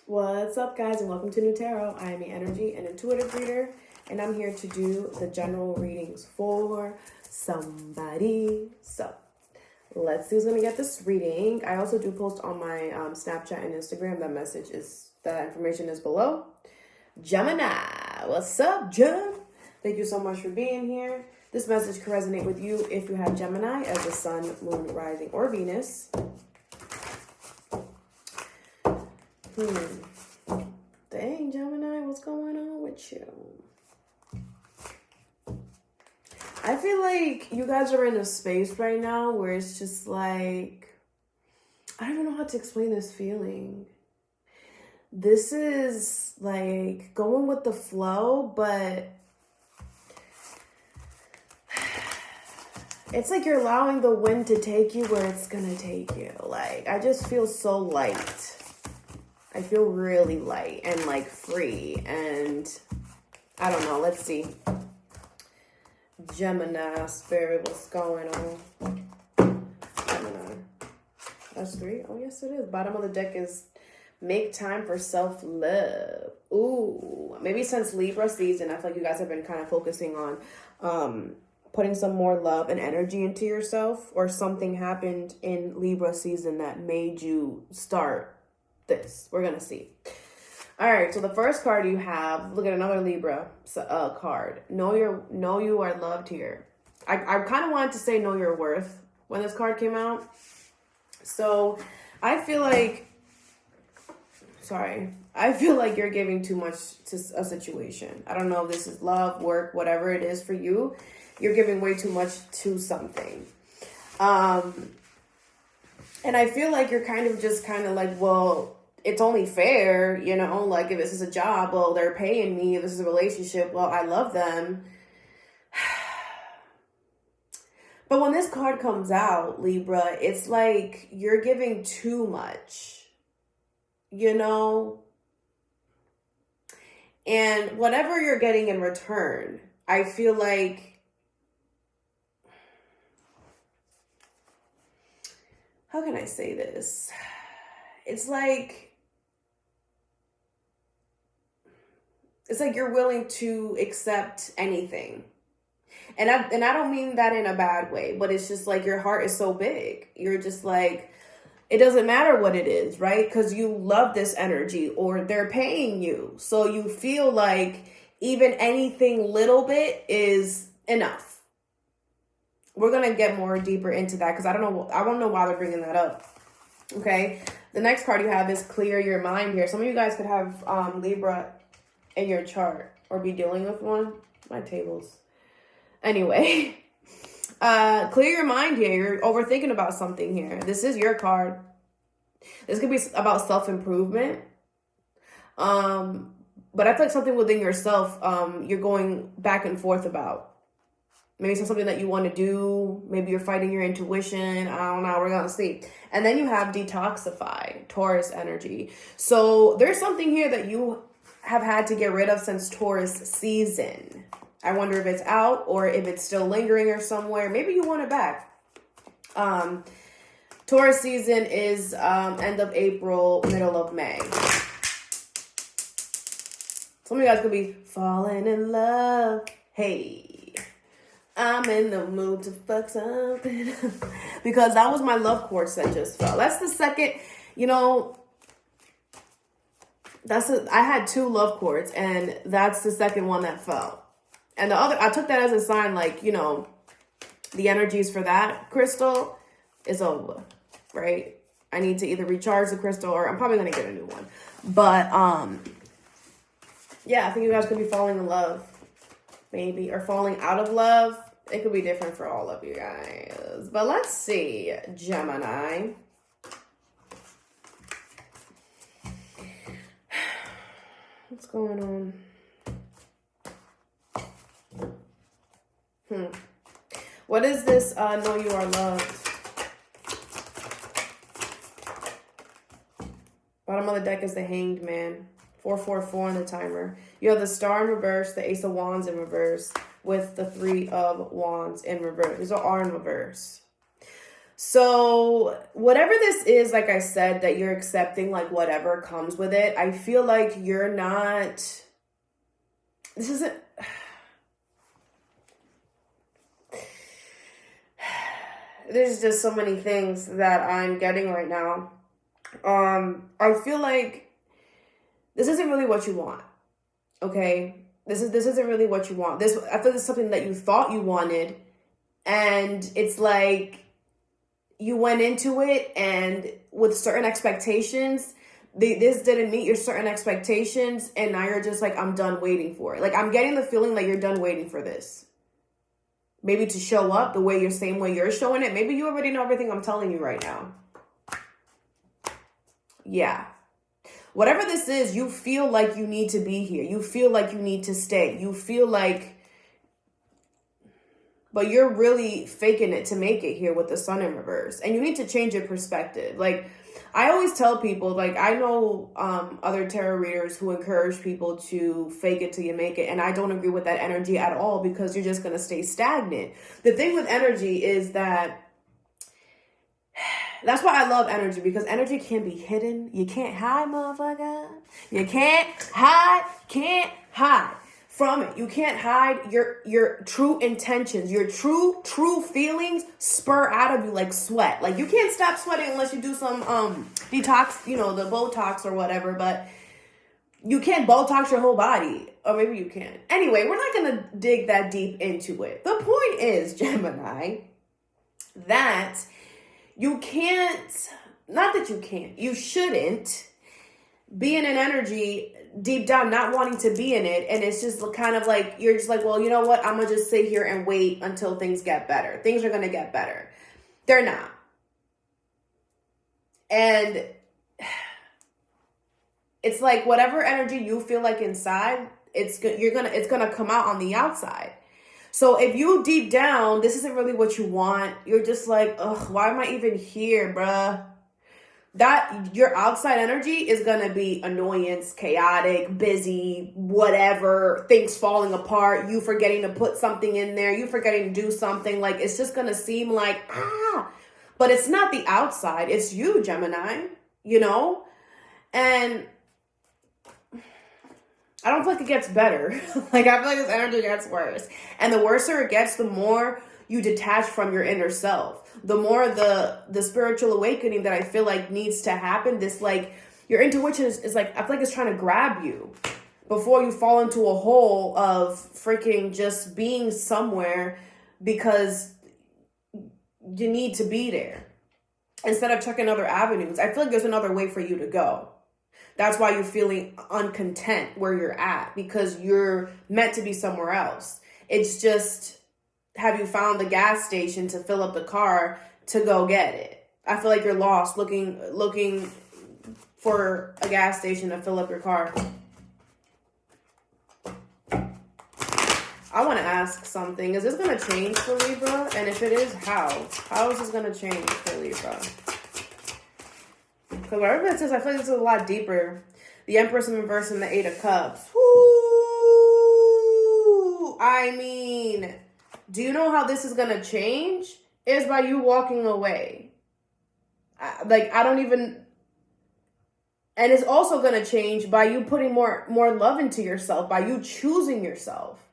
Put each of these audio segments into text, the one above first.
What's up, guys, and welcome to New Tarot. I am the energy and intuitive reader, and I'm here to do the general readings for somebody. So let's see who's gonna get this reading. I also do post on my Snapchat and Instagram. That information is below. Gemini, what's up, Gem? Thank you so much for being here. This message can resonate with you if you have Gemini as the sun, moon, rising, or Venus. Dang, Gemini, what's going on with you? I feel like you guys are in a space right now where it's just like, I don't even know how to explain this feeling. This is like going with the flow, but it's like you're allowing the wind to take you where it's gonna take you. Like, I just feel so light. I feel really light and like free, and I don't know. Let's see. Gemini spirit, what's going on? Gemini. That's 3. Oh, yes, it is. Bottom of the deck is make time for self-love. Ooh, maybe since Libra season, I feel like you guys have been kind of focusing on putting some more love and energy into yourself, or something happened in Libra season that made you start this. We're gonna see. All right, so the first card you have, look at another Libra card. Know you are loved here. I kind of wanted to say know your worth when this card came out. So I feel like you're giving too much to a situation. I don't know if this is love, work, whatever it is for you. You're giving way too much to something. And I feel like you're kind of like, well, it's only fair, you know, like if this is a job, well, they're paying me. If this is a relationship, well, I love them. But when this card comes out, Libra, it's like you're giving too much, you know? And whatever you're getting in return, I feel like, how can I say this? It's like you're willing to accept anything. And I don't mean that in a bad way, but it's just like your heart is so big. You're just like, it doesn't matter what it is, right? Because you love this energy, or they're paying you. So you feel like even anything little bit is enough. We're going to get more deeper into that because I don't know why they're bringing that up. Okay. The next card you have is clear your mind here. Some of you guys could have Libra in your chart or be dealing with one. My tables. Anyway, clear your mind here. You're overthinking about something here. This is your card. This could be about self-improvement. But I feel like something within yourself, you're going back and forth about. Maybe it's something that you want to do. Maybe you're fighting your intuition. I don't know. We're going to see. And then you have detoxify, Taurus energy. So there's something here that you have had to get rid of since Taurus season. I wonder if it's out or if it's still lingering or somewhere. Maybe you want it back. Taurus season is end of April, middle of May. Some of you guys could be falling in love. Hey. I'm in the mood to fuck something. Because that was my love quartz that just fell. That's the second, you know, I had 2 love quartz, and that's the second one that fell. And the other, I took that as a sign, like, you know, the energies for that crystal is over, right? I need to either recharge the crystal, or I'm probably going to get a new one. But, yeah, I think you guys could be falling in love, maybe, or falling out of love. It could be different for all of you guys. But let's see, Gemini. What's going on? What is this know you are loved? Bottom of the deck is the Hanged Man. 444 on the timer. You have the Star in reverse, the Ace of Wands in reverse, with the 3 of Wands in reverse. These are all in reverse. So whatever this is, like I said, that you're accepting, like whatever comes with it, I feel like you're not, this isn't, there's just so many things that I'm getting right now. I feel like this isn't really what you want. Okay? This isn't really what you want. I feel this is something that you thought you wanted, and it's like you went into it and with certain expectations, this didn't meet your certain expectations, and now you're just like, I'm done waiting for it. Like, I'm getting the feeling that you're done waiting for this. Maybe to show up the way same way you're showing it. Maybe you already know everything I'm telling you right now. Yeah. Whatever this is, you feel like you need to be here. You feel like you need to stay. You feel like, but you're really faking it to make it here with the sun in reverse. And you need to change your perspective. Like, I always tell people, like, I know other tarot readers who encourage people to fake it till you make it. And I don't agree with that energy at all, because you're just going to stay stagnant. The thing with energy is that that's why I love energy, because energy can be hidden. You can't hide, motherfucker. You can't hide from it. You can't hide your true intentions, your true feelings spur out of you like sweat. Like, you can't stop sweating unless you do some detox, the Botox or whatever, but you can't Botox your whole body. Or maybe you can. Anyway, we're not going to dig that deep into it. The point is, Gemini, that you can't, not that you can't, you shouldn't be in an energy deep down not wanting to be in it, and it's just kind of like, you're just like, well, you know what, I'm gonna just sit here and wait until things get better. Things are gonna get better. They're not. And it's like, whatever energy you feel like inside, it's gonna come out on the outside. So if you deep down, this isn't really what you want, you're just like, ugh, why am I even here, bruh? That your outside energy is going to be annoyance, chaotic, busy, whatever, things falling apart, you forgetting to put something in there, you forgetting to do something. Like, it's just going to seem like, but it's not the outside. It's you, Gemini, and I don't feel like it gets better. Like, I feel like this energy gets worse. And the worser it gets, the more you detach from your inner self. The more the spiritual awakening that I feel like needs to happen, this, like, your intuition is like, I feel like it's trying to grab you before you fall into a hole of freaking just being somewhere because you need to be there. Instead of checking other avenues, I feel like there's another way for you to go. That's why you're feeling uncontent where you're at, because you're meant to be somewhere else. It's just, have you found the gas station to fill up the car to go get it? I feel like you're lost looking for a gas station to fill up your car. I want to ask something. Is this going to change for Libra? And if it is, how? How is this going to change for Libra? Because whatever it is, I feel like this is a lot deeper. The Empress in reverse and the Eight of Cups. Woo! I mean, do you know how this is going to change? Is by you walking away. I don't even... And it's also going to change by you putting more love into yourself, by you choosing yourself.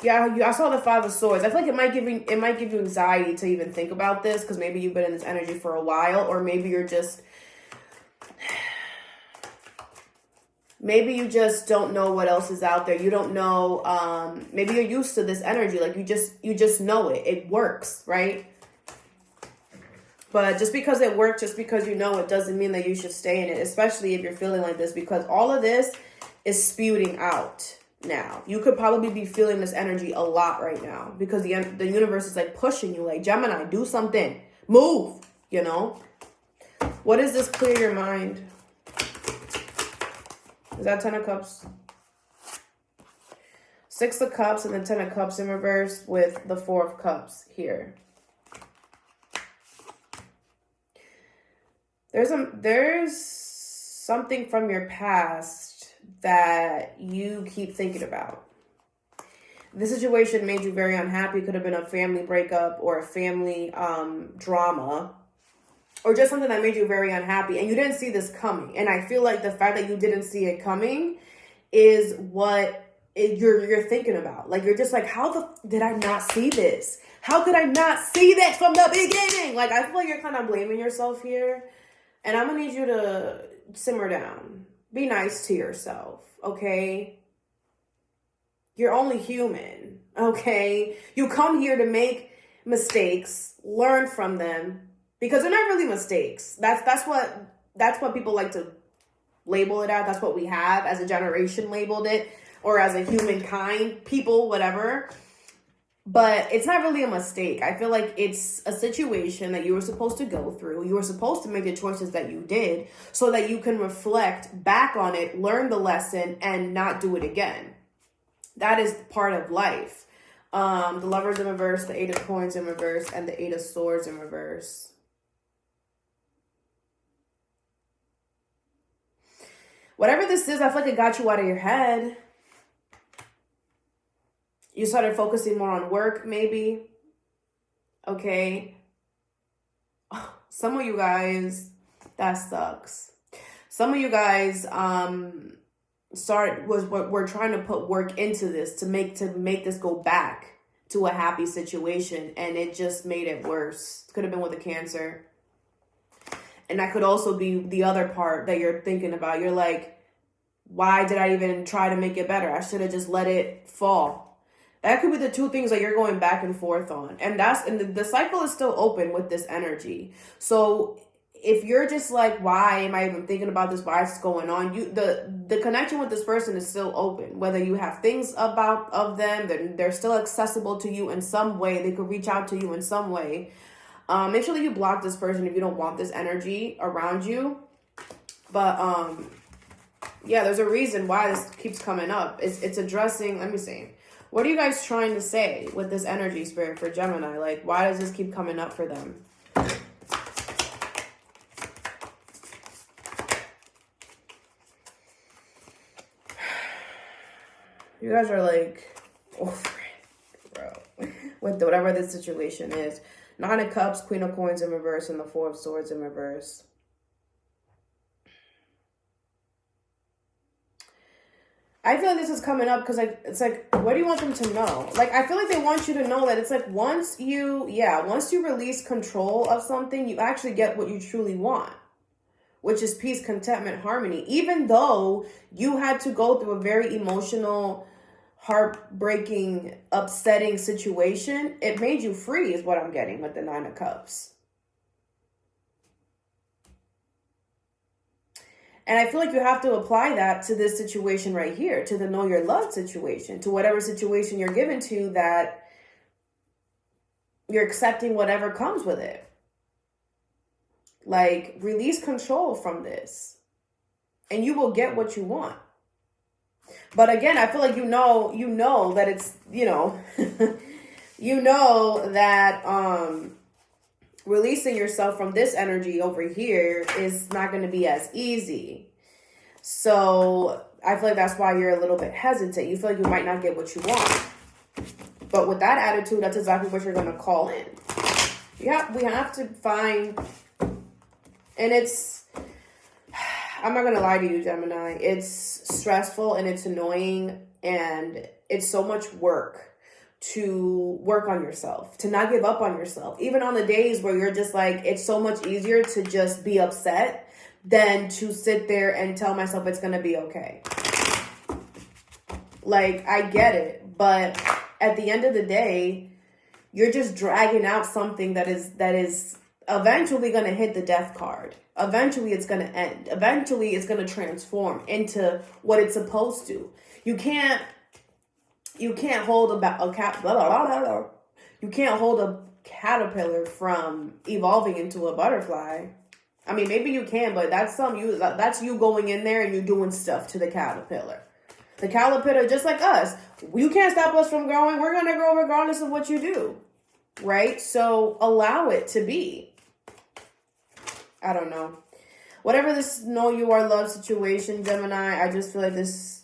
Yeah, I saw the Five of Swords. I feel like it might give you anxiety to even think about this, because maybe you've been in this energy for a while, or maybe you're just... Maybe you just don't know what else is out there. You don't know, maybe you're used to this energy. Like, you just know it. It works, right? But just because it works, just because you know it, doesn't mean that you should stay in it, especially if you're feeling like this, because all of this is spewing out now. You could probably be feeling this energy a lot right now, because the universe is like pushing you, like, Gemini, do something. Move, What is this? Clear your mind. Is that 10 of Cups? 6 of Cups and the 10 of Cups in reverse with the 4 of Cups here. There's something from your past that you keep thinking about. This situation made you very unhappy. Could have been a family breakup or a family drama, or just something that made you very unhappy, and you didn't see this coming. And I feel like the fact that you didn't see it coming is what you're thinking about. Like, you're just like, how did I not see this? How could I not see this from the beginning? Like, I feel like you're kind of blaming yourself here. And I'm going to need you to simmer down. Be nice to yourself, okay? You're only human, okay? You come here to make mistakes, learn from them, because they're not really mistakes. That's what people like to label it as. That's what we have as a generation labeled it, or as a humankind, people, whatever. But it's not really a mistake. I feel like it's a situation that you were supposed to go through. You were supposed to make the choices that you did so that you can reflect back on it, learn the lesson, and not do it again. That is part of life. The Lovers in reverse, the Eight of Coins in reverse, and the Eight of Swords in reverse. Whatever this is, I feel like it got you out of your head. You started focusing more on work, maybe. Okay. Some of you guys, that sucks. Some of you guys we're trying to put work into this to make this go back to a happy situation, and it just made it worse. Could have been with a Cancer. And that could also be the other part that you're thinking about. You're like, why did I even try to make it better? I should have just let it fall. That could be the two things that you're going back and forth on. And the cycle is still open with this energy. So if you're just like, why am I even thinking about this? Why is this going on? The connection with this person is still open. Whether you have things of them, they're still accessible to you in some way. They could reach out to you in some way. Make sure that you block this person if you don't want this energy around you. But yeah, there's a reason why this keeps coming up. It's addressing, let me see. What are you guys trying to say with this energy, Spirit, for Gemini? Like, why does this keep coming up for them? You guys are like, over it, bro. With whatever this situation is. Nine of Cups, Queen of Coins in reverse, and the Four of Swords in reverse. I feel like this is coming up because it's like, what do you want them to know? Like, I feel like they want you to know that it's like once you release control of something, you actually get what you truly want, which is peace, contentment, harmony. Even though you had to go through a very emotional, heartbreaking, upsetting situation, it made you free is what I'm getting with the Nine of Cups. And I feel like you have to apply that to this situation right here, to the know your love situation, to whatever situation you're given to, that you're accepting whatever comes with it. Like, release control from this and you will get what you want. But again, I feel like you know that it's, you know that releasing yourself from this energy over here is not going to be as easy. So I feel like that's why you're a little bit hesitant. You feel like you might not get what you want. But with that attitude, that's exactly what you're going to call in. Yeah, we have to find, and I'm not going to lie to you, Gemini. It's stressful and it's annoying and it's so much work to work on yourself, to not give up on yourself. Even on the days where you're just like, it's so much easier to just be upset than to sit there and tell myself it's going to be okay. Like, I get it, but at the end of the day, you're just dragging out something that is eventually going to hit the death card. Eventually it's going to end. Eventually it's going to transform into what it's supposed to. You can't hold you can't hold a caterpillar from evolving into a butterfly. I mean, maybe you can, but that's you going in there and you doing stuff to the caterpillar. The caterpillar, just like us, you can't stop us from growing. We're going to grow regardless of what you do, right? So allow it to be. I don't know. Whatever this know you are love situation, Gemini, I just feel like this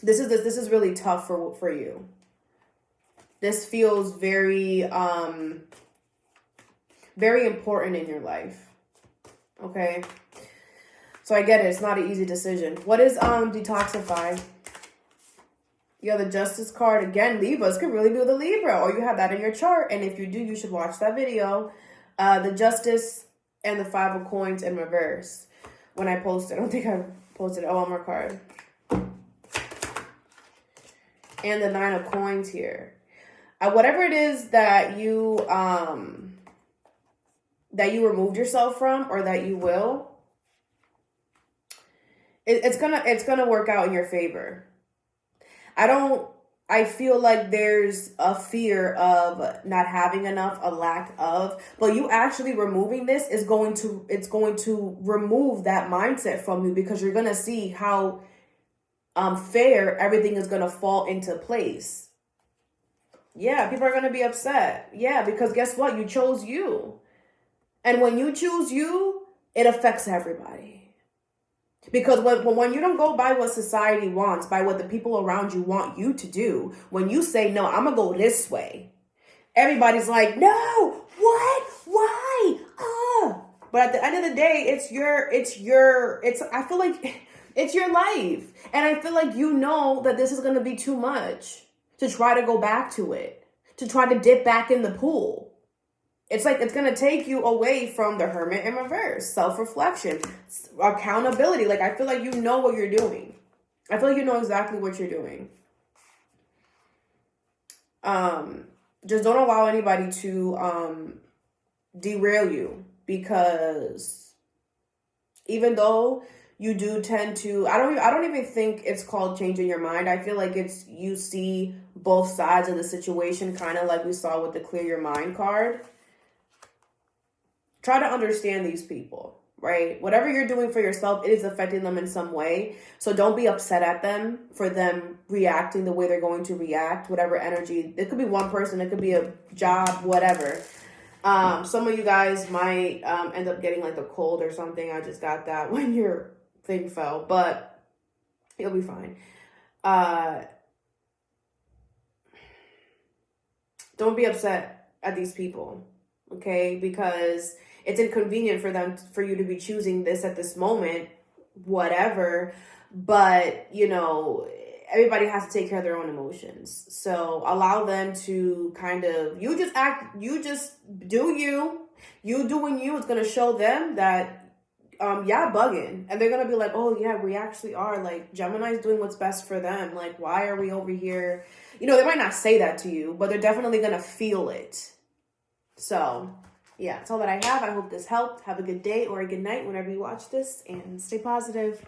This is really tough for you. This feels very very important in your life. Okay? So I get it. It's not an easy decision. What is detoxify? You have the Justice card. Again, Libras could really be with a Libra, or you have that in your chart. And if you do, you should watch that video. The Justice and the Five of Coins in reverse. When I posted, I don't think I posted. Oh, one more card. And the Nine of Coins here. Whatever it is that you removed yourself from, or that you will, it's gonna work out in your favor. I feel like there's a fear of not having enough, a lack of, but you actually removing this it's going to remove that mindset from you, because you're gonna see how fair everything is gonna fall into place. Yeah, people are gonna be upset. Yeah, because guess what? You chose you. And when you choose you, it affects everybody. Because when you don't go by what society wants, by what the people around you want you to do, when you say, no, I'm going to go this way, everybody's like, no, what? Why? But at the end of the day, I feel like it's your life. And I feel like you know that this is going to be too much to try to go back to it, to try to dip back in the pool. It's like it's going to take you away from the Hermit in reverse, self-reflection, accountability. Like, I feel like you know what you're doing. I feel like you know exactly what you're doing. Just don't allow anybody to derail you, because even though you do tend to, I don't even think it's called changing your mind. I feel like it's, you see both sides of the situation, kind of like we saw with the Clear Your Mind card. Try to understand these people, right? Whatever you're doing for yourself, it is affecting them in some way. So don't be upset at them for them reacting the way they're going to react, whatever energy. It could be one person, it could be a job, whatever. Some of you guys might end up getting like a cold or something. I just got that when your thing fell, but you'll be fine. Don't be upset at these people, okay? Because it's inconvenient for you to be choosing this at this moment, whatever. But, you know, everybody has to take care of their own emotions. So allow them to kind of, you just do you. You doing you is going to show them that, bugging. And they're going to be like, oh, yeah, we actually are. Like, Gemini's doing what's best for them. Like, why are we over here? You know, they might not say that to you, but they're definitely going to feel it. So, yeah, that's all that I have. I hope this helped. Have a good day or a good night whenever you watch this, and stay positive.